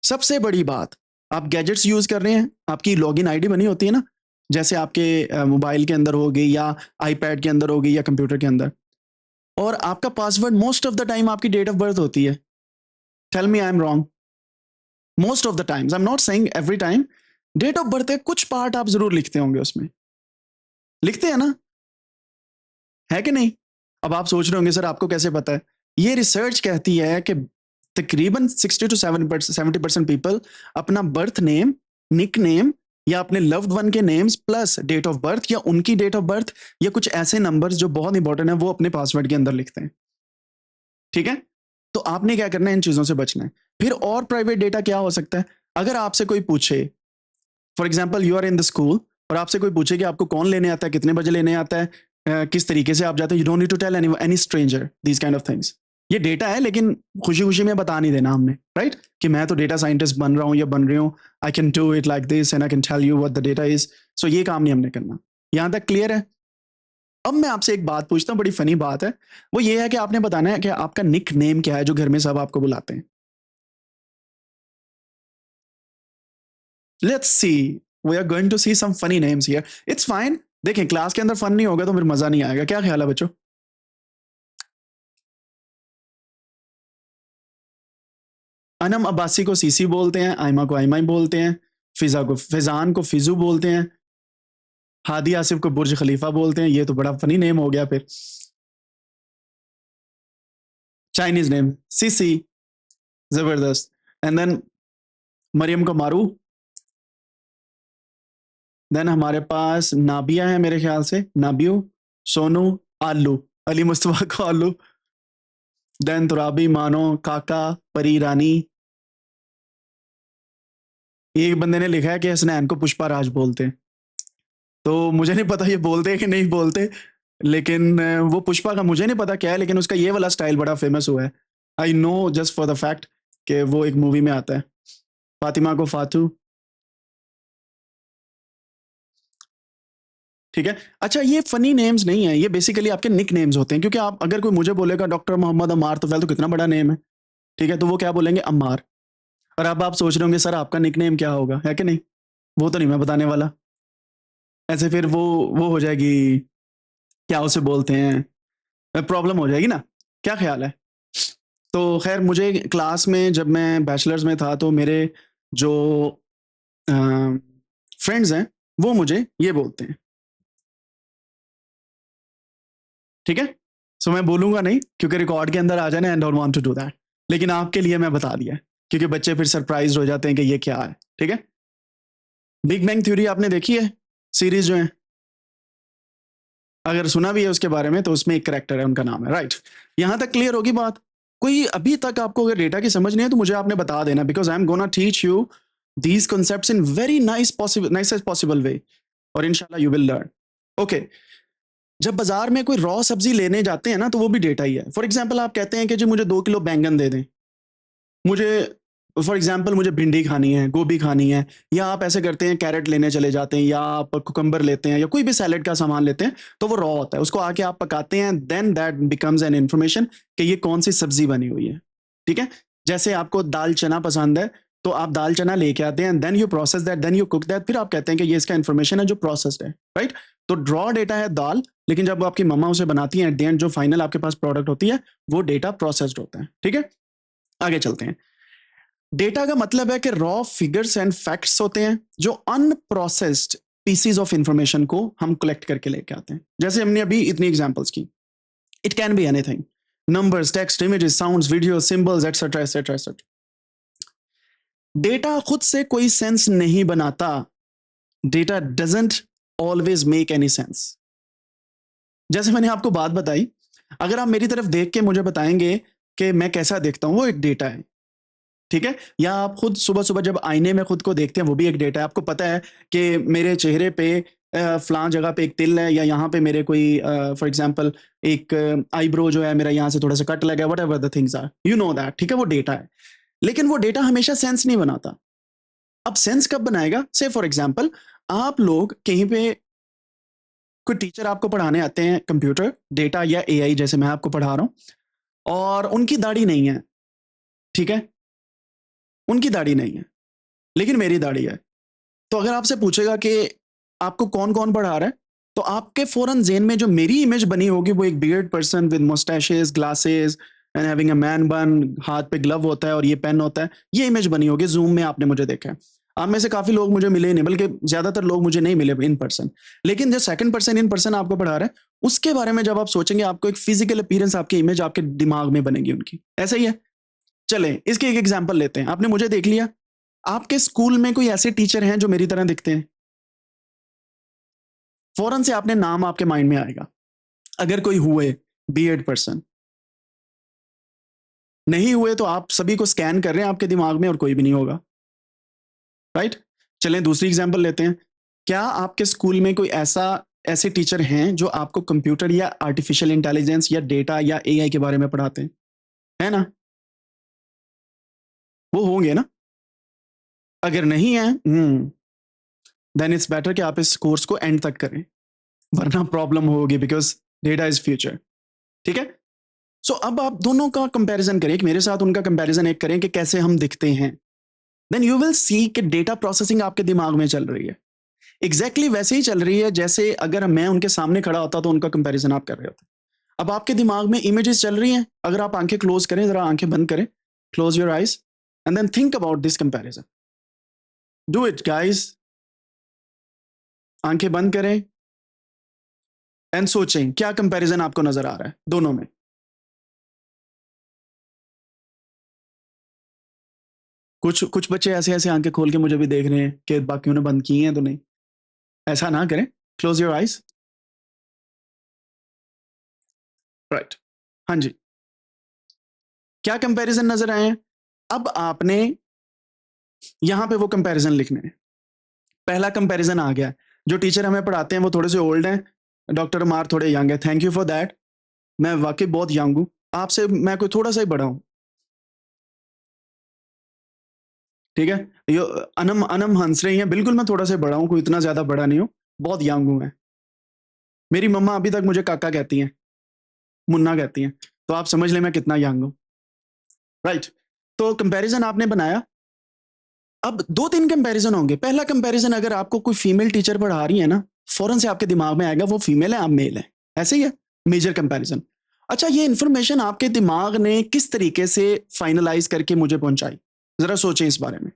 सबसे बड़ी बात, आप गैजेट्स यूज कर रहे हैं, आपकी लॉगिन आईडी बनी होती है ना, जैसे आपके मोबाइल के अंदर होगी या आईपैड के अंदर होगी या कंप्यूटर के अंदर, और आपका password most of the time आपकी डेट ऑफ बर्थ होती है। Tell me I am wrong. Most of the times, I am not saying every time, date of birth है, कुछ पार्ट आप जरूर लिखते होंगे उसमें, लिखते हैं ना, है कि नहीं? अब आप सोच रहे होंगे सर आपको कैसे पता है? ये रिसर्च कहती है कि तकरीबन 60 to 70% पीपल अपना बर्थ नेम, निक नेम या अपने लव्ड वन के names plus date of birth या उनकी डेट ऑफ बर्थ या कुछ ऐसे नंबर्स जो बहुत इंपॉर्टेंट है वो अपने पासवर्ड के अंदर लिखते हैं। ठीक है? तो आपने क्या करना है, इन चीजों से बचना है। फिर और प्राइवेट डेटा क्या हो सकता है? अगर आपसे कोई पूछे, for example you are in the school और आपसे कोई पूछे कि आपको कौन लेने आता है, कितने बजे लेने आता है, किस तरीके से आप जाते हैं, you don't need to tell any stranger these kind of things. ये डेटा है लेकिन खुशी खुशी में बता नहीं देना हमने, राइट? कि मैं तो डेटा साइंटिस्ट बन रहा हूँ या बन रही हूँ, I can do it like this and I can tell you what the data is. So ये काम नहीं हमने करना। यहाँ तक क्लियर है? अब मैं आपसे एक बात पूछता हूँ, बड़ी फनी बात है, वो ये है कि आपने बताना है कि आपका निक नेम क्या है जो घर में सब आपको बुलाते हैं। Let's see, we are going to see some funny names here. It's fine. देखें, क्लास के अंदर फन नहीं होगा तो फिर मजा नहीं आएगा। क्या ख्याल है बच्चों? अनम अब्बासी को सीसी बोलते हैं, आयमा को आयमा बोलते हैं, फिजा को फिजान को फिजू बोलते हैं, हादी आसिफ को बुर्ज खलीफा बोलते हैं। ये तो बड़ा फनी नेम हो गया फिर। चाइनीज नेम सीसी, जबरदस्त। एंड देन मरियम को मारू। देन हमारे पास नाबिया है मेरे ख्याल से, नाबियो, सोनू, आलू, अली मुस्तफा को आलू। देन तुराबी, मानो, काका, परी रानी। एक बंदे ने लिखा है कि हसनैन को पुष्पा राज बोलते हैं, तो मुझे नहीं पता ये बोलते हैं कि नहीं बोलते, लेकिन वो पुष्पा का मुझे नहीं पता क्या है, लेकिन उसका ये वाला स्टाइल बड़ा फेमस हुआ है। I know just for the fact कि वो एक मूवी में आता है। फातिमा को फातू। ठीक है। अच्छा, ये फनी नेम्स नहीं है, ये बेसिकली आपके निक नेम्स होते हैं, क्योंकि आप अगर कोई मुझे बोलेगा डॉक्टर मोहम्मद अमार, तो पहले तो कितना बड़ा नेम है, ठीक है, तो वो क्या बोलेंगे, अम्मार। और अब आप सोच रहे होंगे सर आपका निक नेम क्या होगा, है कि नहीं? वो तो नहीं मैं बताने वाला। ऐसे फिर वो हो जाएगी, क्या उसे बोलते हैं, प्रॉब्लम हो जाएगी ना। क्या ख्याल है? तो खैर, मुझे क्लास में जब मैं बैचलर्स में था तो मेरे जो फ्रेंड्स हैं वो मुझे ये बोलते हैं। ठीक है। सो मैं बोलूंगा नहीं क्योंकि रिकॉर्ड के अंदर आ जाना, and don't want to do that, लेकिन आपके लिए मैं बता दिया क्योंकि बच्चे फिर सरप्राइज हो जाते हैं कि ये क्या है। ठीक है। बिग बैंग थ्योरी आपने देखी है, सीरीज जो है? अगर सुना भी है उसके बारे में तो उसमें एक करेक्टर है, उनका नाम है, राइट? यहां तक क्लियर होगी बात? कोई अभी तक आपको अगर डेटा की समझ नहीं है तो मुझे आपने बता देना, because I am gonna teach you these concepts in very nicest possible way, और इंशाल्लाह यू विल लर्न। ओके। जब बाजार में कोई रॉ सब्जी लेने जाते हैं ना, तो वो भी डेटा ही है। फॉर एग्जाम्पल आप कहते हैं कि जी मुझे 2 किलो बैंगन दे दें, मुझे फॉर एग्जाम्पल मुझे भिंडी खानी है, गोभी खानी है, या आप ऐसे करते हैं कैरेट लेने चले जाते हैं, या आप कुकम्बर लेते हैं, या कोई भी सैलेड का सामान लेते हैं, तो वो रॉ होता है, उसको आके आप पकाते हैं, then that becomes an information कि ये कौन सी सब्जी बनी हुई है। ठीक है। जैसे आपको दाल चना पसंद है, तो आप दाल चना लेके आते हैं, then you process that, then you cook that, फिर आप कहते हैं कि ये इसका इन्फॉर्मेशन है जो प्रोसेस्ड है, राइट? तो ड्रॉ डेटा है दाल, लेकिन जब आपकी मम्मा उसे बनाती है, एट द एंड जो फाइनल आपके पास प्रोडक्ट होती है वो डेटा प्रोसेस्ड होता है। ठीक है। आगे चलते हैं। डेटा का मतलब है कि रॉ फिगर्स एंड फैक्ट्स होते हैं जो अनप्रोसेस्ड पीसीज ऑफ इंफॉर्मेशन को हम कलेक्ट करके लेके आते हैं। जैसे हमने अभी इतनी एग्जांपल्स की, it can be anything, numbers, text, images, sounds, video, symbols, etcetera etcetera etcetera. Data खुद से कोई सेंस नहीं बनाता। Data doesn't always make any sense. जैसे मैंने आपको बात बताई, अगर आप मेरी तरफ देख के मुझे बताएंगे कि मैं कैसा देखता हूं, वो एक डेटा है। ठीक है। या आप खुद सुबह सुबह जब आईने में खुद को देखते हैं, वो भी एक डेटा है। आपको पता है कि मेरे चेहरे पे फलां जगह पे एक तिल है, या यहाँ पे मेरे कोई फॉर एग्जांपल एक आईब्रो जो है मेरा, यहाँ से थोड़ा सा कट लगा है, whatever the things are, you know that. ठीक है, वो डेटा है, लेकिन वो डेटा हमेशा सेंस नहीं बनाता। अब सेंस कब बनाएगा? से फॉर एग्जाम्पल आप लोग कहीं पे कोई टीचर आपको पढ़ाने आते हैं कंप्यूटर, डेटा या एआई जैसे मैं आपको पढ़ा रहा हूं, और उनकी दाढ़ी नहीं है, ठीक है? उनकी दाढ़ी नहीं है, लेकिन मेरी दाढ़ी है। तो अगर आपसे पूछेगा कि आपको कौन-कौन पढ़ा रहा है, तो आपके फ़ौरन ज़हन में जो मेरी इमेज बनी होगी वो एक beard person with moustaches, glasses and having a man बन, हाथ पे ग्लव होता है और ये पेन होता है, ये इमेज बनी होगी। ज़ूम में आपने मुझे देखा है। आप में से काफ़ी लोग मुझे मिले ही नहीं, बल्कि ज़्यादातर लोग मुझे नहीं मिले इन पर्सन। लेकिन जो सेकंड पर्सन इन पर्सन आपको पढ़ा रहा है, उसके बारे में जब आप सोचेंगे, आपको एक फिज़िकल अपीयरेंस, आपकी इमेज आपके दिमाग में बनेगी उनकी। ऐसा ही है? चलें, इसकी एक एग्ज़ाम्पल लेते हैं। आपने मुझे देख लिया, आपके स्कूल में कोई ऐसे टीचर हैं जो मेरी तरह दिखते हैं? फौरन से आपने नाम आपके माइंड में आएगा। अगर कोई हुए बीएड पर्सन, नहीं हुए तो आप सभी को स्कैन कर रहे हैं आपके दिमाग में और कोई भी नहीं होगा, राइट? चलें दूसरी एग्जांपल लेते हैं। क्या आपके स्कूल में कोई ऐसे टीचर हैं जो आपको कंप्यूटर या आर्टिफिशियल इंटेलिजेंस या डेटा या एआई के बारे में पढ़ाते हैं? है ना? वो होंगे ना? अगर नहीं है, देन इट्स बेटर कि आप इस कोर्स को एंड तक करें, वरना प्रॉब्लम होगी, बिकॉज़ डेटा इज़ फ्यूचर, ठीक है? सो अब आप दोनों का कंपैरिजन करें, एक मेरे साथ उनका कंपैरिजन एक करें कि कैसे हम दिखते हैं। देन यू विल सी कि डेटा प्रोसेसिंग आपके दिमाग में चल रही है। एग्जैक्टली वैसे ही चल रही है जैसे अगर मैं उनके सामने खड़ा होता तो उनका कंपैरिजन आप कर रहे होते। अब आपके दिमाग में इमेजेस चल रही हैं। अगर आप आंखें क्लोज करें, जरा आंखें बंद करें, close your eyes and then think about this comparison. Do it guys. आंखें बंद करें एंड सोचें क्या कंपैरिजन आपको नजर आ रहा है दोनों में। कुछ कुछ बच्चे ऐसे ऐसे आंखें खोल के मुझे भी देख रहे हैं कि बाकियों ने बंद की हैं तो नहीं। ऐसा ना करें। Close your eyes. राइट। हाँ जी। क्या कंपैरिजन नजर आए हैं? अब आपने यहां पे वो कंपैरिजन लिखने हैं। पहला कंपैरिजन आ गया। जो टीचर हमें पढ़ाते हैं वो थोड़े से ओल्ड हैं, डॉक्टर मार थोड़े यंग है। Thank you for that. मैं वाकई बहुत यंग हूं, आपसे मैं कोई थोड़ा सा ही बड़ा हूं, ठीक है? यो अनम अनम हंस रही हैं, बिल्कुल मैं थोड़ा सा बड़ा हूं, कोई इतना ज्यादा बड़ा नहीं हूं, बहुत यंग हूं मैं। मेरी मम्मा अभी तक मुझे काका कहती हैं, मुन्ना कहती हैं, तो आप समझ लें मैं कितना यंग हूं, राइट? तो कंपैरिजन आपने बनाया। अब दो तीन कंपैरिजन होंगे। पहला कंपैरिजन, अगर आपको कोई फीमेल टीचर पढ़ा रही है ना, फौरन से आपके दिमाग में आएगा वो फीमेल है, आप मेल है। ऐसे ही है। Major comparison. अच्छा, ये इंफॉर्मेशन आपके दिमाग ने किस तरीके से फाइनलाइज करके मुझे पहुंचाई? जरा सोचें इस बारे में।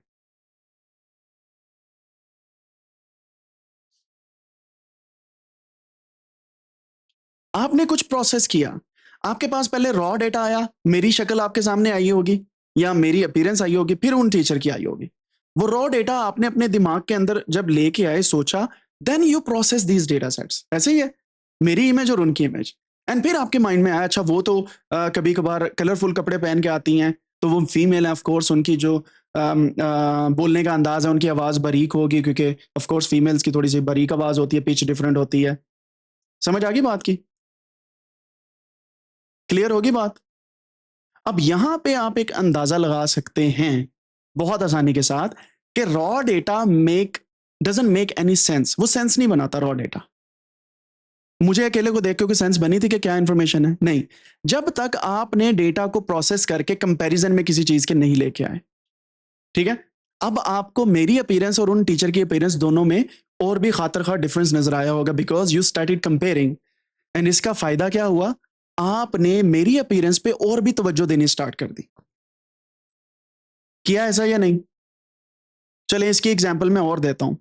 आपने कुछ प्रोसेस किया। आपके पास पहले रॉ डेटा आया, मेरी शक्ल आपके सामने आई होगी या मेरी अपीयरेंस आई होगी, फिर उन टीचर की आई होगी। वो रॉ डेटा आपने अपने दिमाग के अंदर जब लेके आए, सोचा, then you process these data sets. ऐसे ही है, मेरी इमेज और उनकी इमेज। एंड फिर आपके माइंड में आया, अच्छा वो तो कभी कभार कलरफुल कपड़े पहन के आती हैं, तो वो फीमेल है, ऑफ कोर्स उनकी जो बोलने का अंदाज है, उनकी आवाज बारीक होगी, क्योंकि ऑफ कोर्स फीमेल्स की थोड़ी सी बारीक आवाज होती है, पिच डिफरेंट होती है। समझ आ गई बात की? क्लियर होगी बात? अब यहां पे आप एक अंदाजा लगा सकते हैं बहुत आसानी के साथ कि raw data make doesn't make any sense. वो सेंस नहीं बनाता रॉ डेटा। मुझे अकेले को देख के कोई सेंस बनी थी कि क्या इंफॉर्मेशन है? नहीं। जब तक आपने डेटा को प्रोसेस करके कंपैरिजन में किसी चीज के नहीं लेके आए, ठीक है? अब आपको मेरी अपीयरेंस और उन टीचर की अपीयरेंस दोनों में और भी खातर खा डिफरेंस नजर आया होगा, because you started comparing. And इसका फायदा क्या हुआ? आपने मेरी अपीयरेंस पे और भी तवज्जो देनी स्टार्ट कर दी। किया ऐसा या नहीं? चलें इसकी एग्जांपल मैं और देता हूं।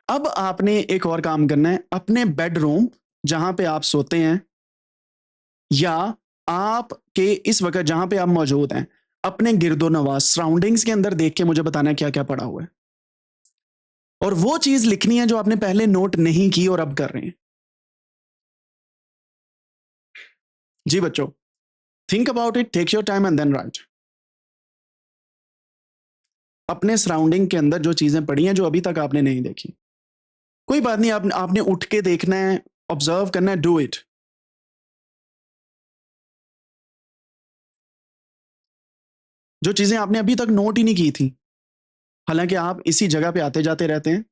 अब आपने एक और काम करना है। अपने बेडरूम, जहां पे आप सोते हैं, या आपके इस वक्त जहां पे आप मौजूद हैं, अपने गिरदो नवाज सराउंडिंग्स के अंदर देख के मुझे बताना है क्या क्या पड़ा हुआ है, और वो चीज लिखनी है जो आपने पहले नोट नहीं की और अब कर रहे हैं। जी बच्चों, think about it, take your time and then write. अपने सराउंडिंग के अंदर जो चीजें पड़ी हैं जो अभी तक आपने नहीं देखी, कोई बात नहीं, आपने उठ के देखना है, ऑब्जर्व करना है, डू इट। जो चीजें आपने अभी तक नोट ही नहीं की थी, हालांकि आप इसी जगह पे आते जाते रहते हैं,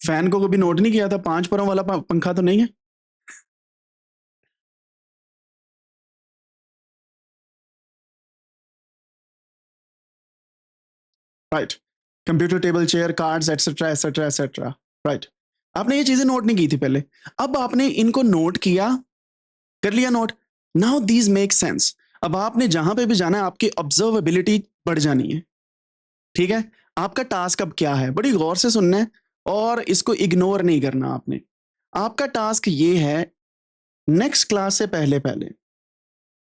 फैन को कभी नोट नहीं किया था? 5 परों वाला पंखा तो नहीं है? Right. Computer table, chair, cards, etcetera etcetera etcetera. Right. आपने ये चीजें नोट नहीं की थी पहले, अब आपने इनको नोट किया, कर लिया note. Now these make sense. अब आपने जहां पे भी जाना है आपकी ऑब्जर्वेबिलिटी बढ़ जानी है। ठीक है। आपका टास्क अब क्या है, बड़ी गौर से सुनना है और इसको इग्नोर नहीं करना आपने। आपका टास्क ये है, नेक्स्ट क्लास से पहले पहले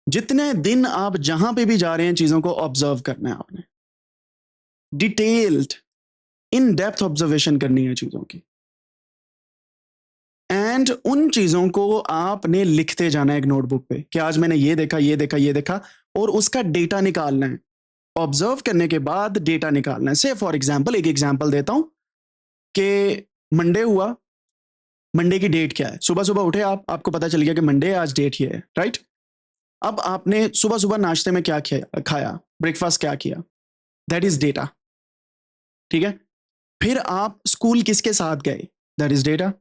जितने दिन आप जहां पे भी जा रहे हैं चीजों को ऑब्जर्व करना है आपने। डिटेल्ड, इन डेप्थ ऑब्जर्वेशन करनी है चीजों की, एंड उन चीजों को आपने लिखते जाना है एक नोटबुक पे कि आज मैंने ये देखा, ये देखा, ये देखा, और उसका डेटा निकालना है। ऑब्जर्व करने के बाद डेटा निकालना है। से फॉर एग्जाम्पल, एक एग्जाम्पल देता हूं कि मंडे हुआ, मंडे की डेट क्या है? सुबह सुबह उठे आप, आपको पता चल गया कि मंडे है, आज डेट ये है, राइट? अब आपने सुबह सुबह नाश्ते में क्या खाया, ब्रेकफास्ट क्या किया, दैट इज डेटा। ठीक है। फिर आप स्कूल किसके साथ गए, दैट इज डेटा।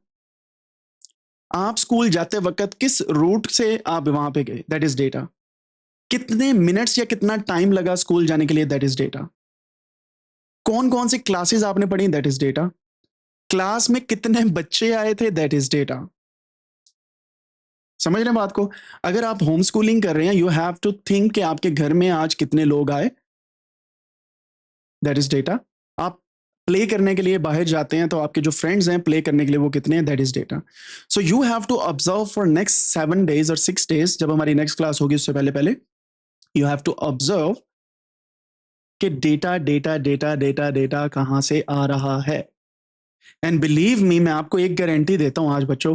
आप स्कूल जाते वक्त किस रूट से आप वहां पे गए, दैट इज डेटा। कितने मिनट्स या कितना टाइम लगा स्कूल जाने के लिए, दैट इज डेटा। कौन कौन सी क्लासेस आपने पढ़ी, दैट इज डेटा। क्लास में कितने बच्चे आए थे, दैट इज डेटा। समझ रहे हैं बात को? अगर आप होम स्कूलिंग कर रहे हैं, यू हैव टू थिंक कि आपके घर में आज कितने लोग आए, दैट इज डेटा। आप प्ले करने के लिए बाहर जाते हैं तो आपके जो फ्रेंड्स हैं प्ले करने के लिए वो कितने हैं, that is data. So you have to observe for next 7 days और 6 days, जब हमारी नेक्स्ट क्लास होगी उससे पहले पहले यू हैव टू ऑब्जर्व कि data data data data data कहां से आ रहा है। एंड बिलीव मी, मैं आपको एक गारंटी देता हूं आज बच्चों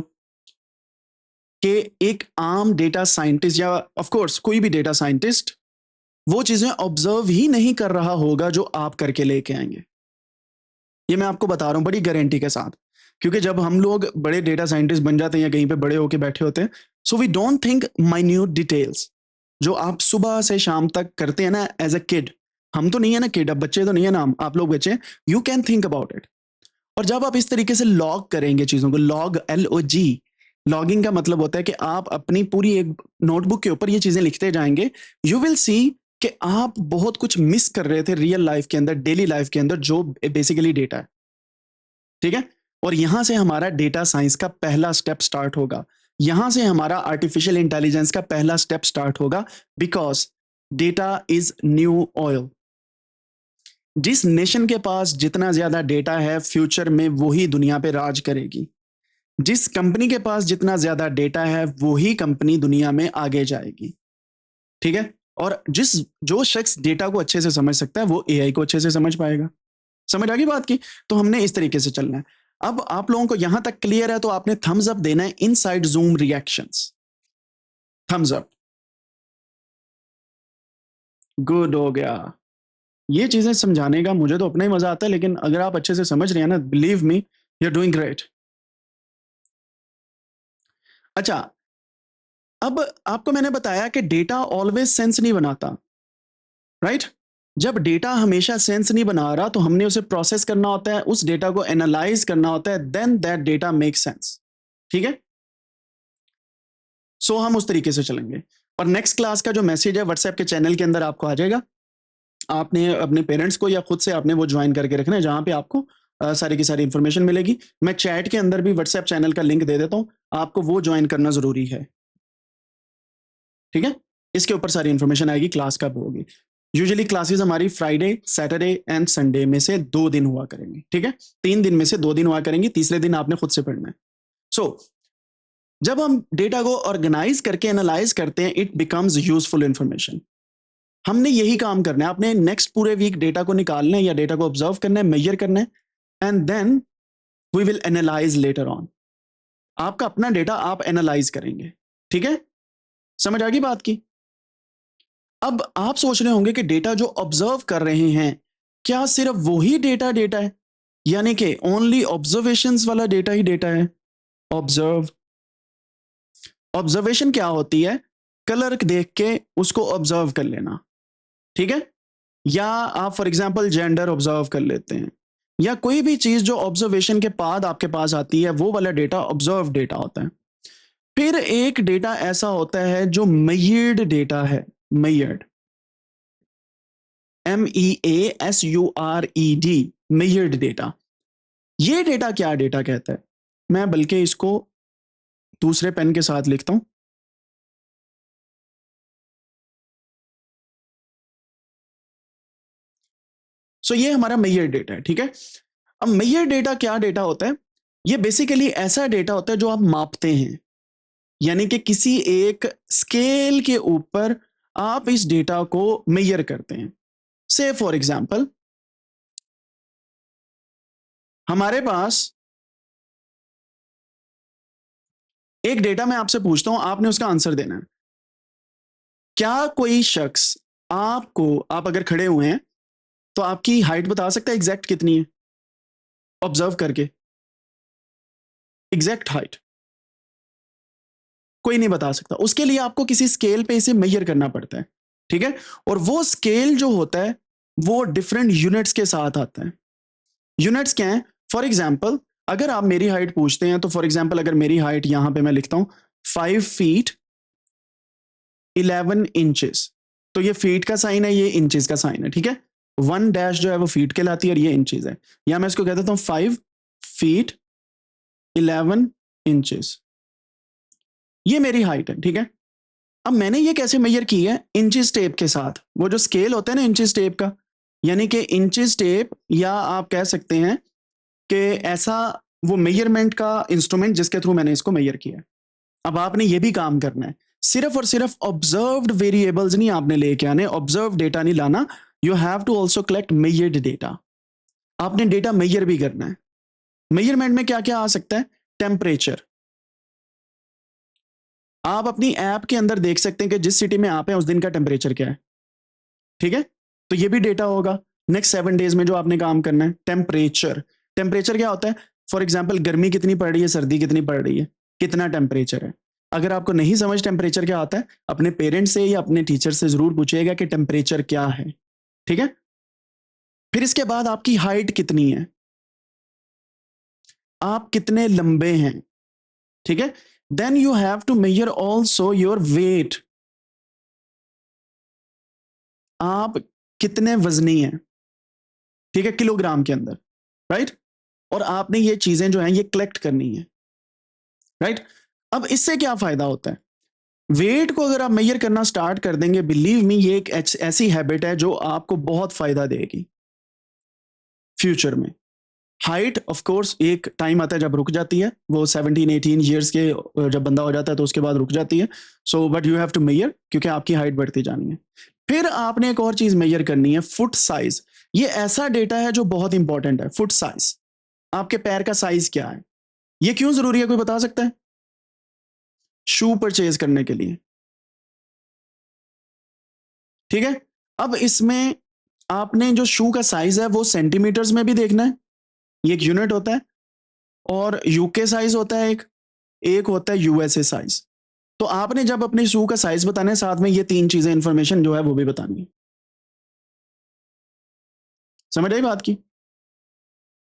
कि एक आम डेटा साइंटिस्ट या ऑफ कोर्स कोई भी डेटा साइंटिस्ट वो चीजें ऑब्जर्व ही नहीं कर रहा होगा जो आप करके लेके आएंगे। ये मैं आपको बता रहा हूं बड़ी गारंटी के साथ, क्योंकि जब हम लोग बड़े डेटा साइंटिस्ट बन जाते हैं या कहीं पे बड़े होके बैठे होते हैं, so we don't think minute details जो आप सुबह से शाम तक करते हैं ना एज अ किड। हम तो नहीं है ना किड, अब बच्चे तो नहीं है ना, आप लोग बच्चे, you can think about it. और जब आप इस तरीके से लॉग करेंगे चीजों को, लॉग, LOG, लॉगिंग का मतलब होता है कि आप अपनी पूरी एक नोटबुक के ऊपर ये चीजें लिखते जाएंगे, यू विल सी कि आप बहुत कुछ मिस कर रहे थे रियल लाइफ के अंदर, डेली लाइफ के अंदर, जो बेसिकली डेटा है। ठीक है। और यहां से हमारा डेटा साइंस का पहला स्टेप स्टार्ट होगा, यहां से हमारा आर्टिफिशियल इंटेलिजेंस का पहला स्टेप स्टार्ट होगा, because data is new oil. जिस नेशन के पास जितना ज्यादा डेटा है, फ्यूचर में वही दुनिया पे राज करेगी। जिस कंपनी के पास जितना ज्यादा डेटा है वही कंपनी दुनिया में आगे जाएगी। ठीक है। और जो शख्स डेटा को अच्छे से समझ सकता है वो AI को अच्छे से समझ पाएगा। समझ आ गई बात की? तो हमने इस तरीके से चलना है। अब आप लोगों को यहां तक क्लियर है तो आपने थम्स अप देना है, inside Zoom reactions, thumbs up. Good हो गया। ये चीजें समझाने का मुझे तो अपना ही मजा आता है, लेकिन अगर आप अच्छे से समझ रहे हैं ना, believe me, you are doing great. अच्छा, अब आपको मैंने बताया कि डेटा ऑलवेज सेंस नहीं बनाता, राइट? जब डेटा हमेशा सेंस नहीं बना रहा तो हमने उसे प्रोसेस करना होता है, उस डेटा को एनालाइज करना होता है, then that data make sense. ठीक है। सो हम उस तरीके से चलेंगे। और नेक्स्ट क्लास का जो मैसेज है व्हाट्सएप के चैनल के अंदर आपको आ जाएगा। आपने अपने पेरेंट्स को या खुद से आपने वो ज्वाइन करके रखना है, जहां पे आपको सारी की सारी इंफॉर्मेशन मिलेगी। मैं चैट के अंदर भी व्हाट्सएप चैनल का लिंक दे देता हूं, आपको वो ज्वाइन करना जरूरी है। ठीक है। इसके ऊपर सारी इंफॉर्मेशन आएगी, क्लास कब होगी। यूजुअली क्लासेस हमारी फ्राइडे, सैटरडे एंड संडे में से 2 दिन हुआ करेंगे। ठीक है। 3 दिन में से 2 दिन हुआ करेंगी, तीसरे दिन आपने खुद से पढ़ना है। सो जब हम डेटा को ऑर्गेनाइज करके एनालाइज करते हैं, इट बिकम्स यूजफुल इंफॉर्मेशन। हमने यही काम करना है, आपने नेक्स्ट पूरे वीक डेटा को निकालना है या डेटा को ऑब्जर्व करना है, मेजर करना है, and then we will analyse later on. आपका अपना डेटा आप एनालाइज करेंगे। ठीक है। समझ आ गई बात की? अब आप सोच रहे होंगे कि डेटा जो ऑब्जर्व कर रहे हैं, क्या सिर्फ वही डेटा डेटा है, यानी कि ओनली ऑब्जर्वेशंस वाला डेटा ही डेटा है? ऑब्जर्व, ऑब्जर्वेशन क्या होती है? कलर देख के उसको ऑब्जर्व कर लेना। ठीक है। या आप फॉर एग्जांपल जेंडर ऑब्जर्व कर लेते हैं, या कोई भी चीज जो ऑब्जर्वेशन के बाद आपके पास आती है, वो वाला डेटा ऑब्जर्व डेटा होता है। फिर एक डेटा ऐसा होता है जो मेजर्ड डेटा है, मेजर्ड, MEASURED, मेजर्ड डेटा। ये डेटा क्या डेटा कहता है, मैं बल्कि इसको दूसरे पेन के साथ लिखता हूं। सो ये हमारा मेजर्ड डेटा है, ठीक है। अब मेजर्ड डेटा क्या डेटा होता है, ये बेसिकली ऐसा डेटा होता है जो आप मापते हैं, यानी कि किसी एक स्केल के ऊपर आप इस डेटा को मेजर करते हैं। से फॉर एग्जांपल, हमारे पास एक डेटा मैं आपसे पूछता हूं, आपने उसका आंसर देना है। क्या कोई शख्स आपको, आप अगर खड़े हुए हैं तो आपकी हाइट बता सकता है एग्जैक्ट कितनी है, ऑब्जर्व करके? एग्जैक्ट हाइट कोई नहीं बता सकता, उसके लिए आपको किसी स्केल पे इसे मेजर करना पड़ता है, ठीक है। और वो स्केल जो होता है वो डिफरेंट यूनिट्स के साथ आता है। यूनिट्स क्या है? फॉर एग्जाम्पल, अगर आप मेरी हाइट पूछते हैं तो फॉर एग्जाम्पल अगर मेरी हाइट यहां पे मैं लिखता हूं 5 फीट 11 इंचेस, तो ये फीट का साइन है, ये इंचेस का साइन है, ठीक है। 1 डैश जो है वो फीट कहलाती है और ये इंचेस है, या मैं इसको कह देता हूं 5 फीट 11 इंचेस, ये मेरी हाइट है, ठीक है। अब मैंने ये कैसे मेजर की है? इंचेस टेप के साथ, वो जो स्केल होता है ना इंचेस टेप का, यानी कि इंचेस टेप, या आप कह सकते हैं कि ऐसा वो मेजरमेंट का इंस्ट्रूमेंट जिसके थ्रू मैंने इसको मेजर किया। अब आपने ये भी काम करना है, सिर्फ और सिर्फ ऑब्जर्व्ड वेरिएबल्स नहीं आपने लेके आने, ऑब्जर्व डेटा नहीं लाना, you have to also collect measured data. आपने डेटा मेजर भी करना है। मेजरमेंट में क्या क्या आ सकता है? टेम्परेचर, आप अपनी ऐप के अंदर देख सकते हैं कि जिस सिटी में आप हैं उस दिन का टेम्परेचर क्या है, ठीक है। तो ये भी डेटा होगा नेक्स्ट 7 डेज में जो आपने काम करना है। टेम्परेचर, टेम्परेचर क्या होता है? फॉर एग्जाम्पल, गर्मी कितनी पड़ रही है, सर्दी कितनी पड़ रही है, कितना टेम्परेचर है। अगर आपको नहीं समझ टेम्परेचर क्या होता है, अपने पेरेंट्स से या अपने टीचर से जरूर पूछिएगा कि टेम्परेचर क्या है, ठीक है। फिर इसके बाद आपकी हाइट कितनी है, आप कितने लंबे हैं, ठीक है। Then you have to measure also your weight, आप कितने वजनी हैं, ठीक है, किलोग्राम के अंदर, राइट। और आपने ये चीजें जो हैं ये कलेक्ट करनी है, राइट। अब इससे क्या फायदा होता है? वेट को अगर आप मेजर करना स्टार्ट कर देंगे, बिलीव मी, ये एक ऐसी हैबिट है जो आपको बहुत फायदा देगी फ्यूचर में। हाइट ऑफ कोर्स एक टाइम आता है जब रुक जाती है, वो 17-18 ईयर्स के जब बंदा हो जाता है तो उसके बाद रुक जाती है। So but you have to measure, क्योंकि आपकी हाइट बढ़ती जानी है। फिर आपने एक और चीज मेजर करनी है, फुट साइज। ये ऐसा डेटा है जो बहुत इंपॉर्टेंट है। फुट साइज, आपके पैर का साइज क्या है, ये क्यों जरूरी है, कोई बता सकता है? शू परचेज करने के लिए, ठीक है। अब इसमें आपने जो शू का साइज है वो सेंटीमीटर्स में भी देखना है, ये एक यूनिट होता है। और यूके साइज होता है, एक एक होता है यूएसए साइज। तो आपने जब अपने शू का साइज बताना है, साथ में ये 3 चीजें इंफॉर्मेशन जो है वो भी बतानी है। समझ आई बात की?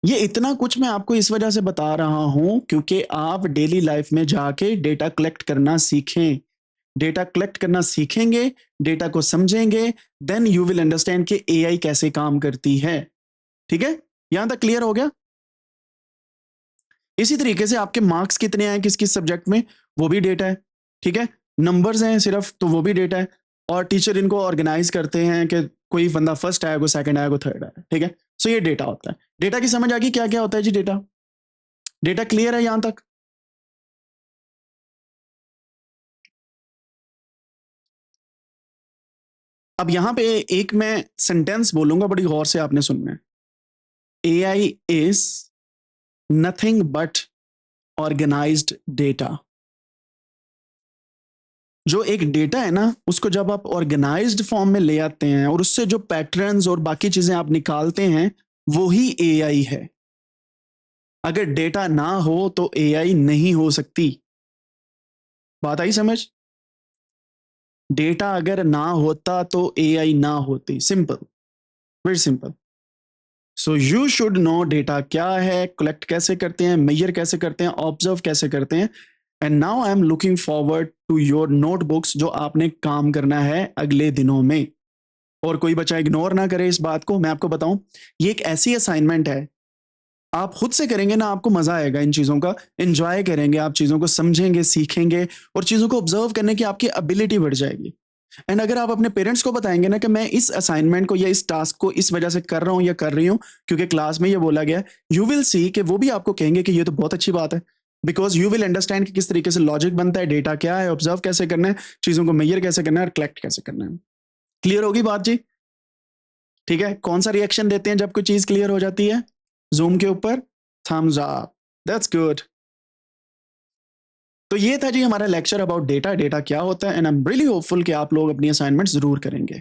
ये इतना कुछ मैं आपको इस वजह से बता रहा हूं क्योंकि आप डेली लाइफ में जाके डेटा कलेक्ट करना सीखें। डेटा कलेक्ट करना सीखेंगे, डेटा को समझेंगे, देन यू विल अंडरस्टैंड कि एआई कैसे काम करती है, ठीक है। यहां तक क्लियर हो गया? इसी तरीके से आपके मार्क्स कितने आए किस किस सब्जेक्ट में, वो भी डेटा है, ठीक है। नंबर्स हैं सिर्फ, तो वो भी डेटा है। और टीचर इनको ऑर्गेनाइज करते हैं कि कोई बंदा फर्स्ट आया, कोई सेकंड आया, कोई थर्ड आया, ठीक है। सो ये डेटा होता है। डेटा की समझ आ गई क्या क्या होता है जी डेटा? डेटा क्लियर है यहां तक? अब यहां पे एक मैं सेंटेंस बोलूंगा, बड़ी गौर से आपने सुनना है। AI is nothing but organized data. जो एक डेटा है ना, उसको जब आप ऑर्गेनाइज्ड फॉर्म में ले आते हैं और उससे जो पैटर्न्स और बाकी चीजें आप निकालते हैं, वो ही एआई है। अगर डेटा ना हो तो एआई नहीं हो सकती। बात आई समझ? डेटा अगर ना होता तो एआई ना होती, simple, very simple. So you should know data क्या है, कलेक्ट कैसे करते हैं, मेजर कैसे करते हैं, ऑब्जर्व कैसे करते हैं। And now I am looking forward to your notebooks जो आपने काम करना है अगले दिनों में। और कोई बच्चा इग्नोर ना करे इस बात को, मैं आपको बताऊं, ये एक ऐसी असाइनमेंट है, आप खुद से करेंगे ना आपको मजा आएगा इन चीजों का, एंजॉय करेंगे, आप चीजों को समझेंगे, सीखेंगे और चीजों को ऑब्जर्व करने की आपकी एबिलिटी बढ़ जाएगी। एंड अगर आप अपने पेरेंट्स को बताएंगे ना कि मैं इस असाइनमेंट को या इस टास्क को इस वजह से कर रहा हूं या कर रही हूं क्योंकि क्लास में ये बोला गया है, यू विल सी कि वो भी आपको कहेंगे कि ये तो बहुत अच्छी बात है। बिकॉज यू विल अंडरस्टैंड कि किस तरीके से लॉजिक बनता है, डेटा क्या है, ऑब्जर्व कैसे करना है, चीजों को मेजर कैसे करना है और कलेक्ट कैसे करना है। क्लियर होगी बात जी? ठीक है, कौन सा रिएक्शन देते हैं जब कोई चीज क्लियर हो जाती है? जूम के ऊपर थम्स अप, दैट्स गुड। तो ये था जी हमारा लेक्चर अबाउट डेटा, डेटा क्या होता है, and I am really hopeful कि आप लोग अपनी असाइनमेंट जरूर करेंगे।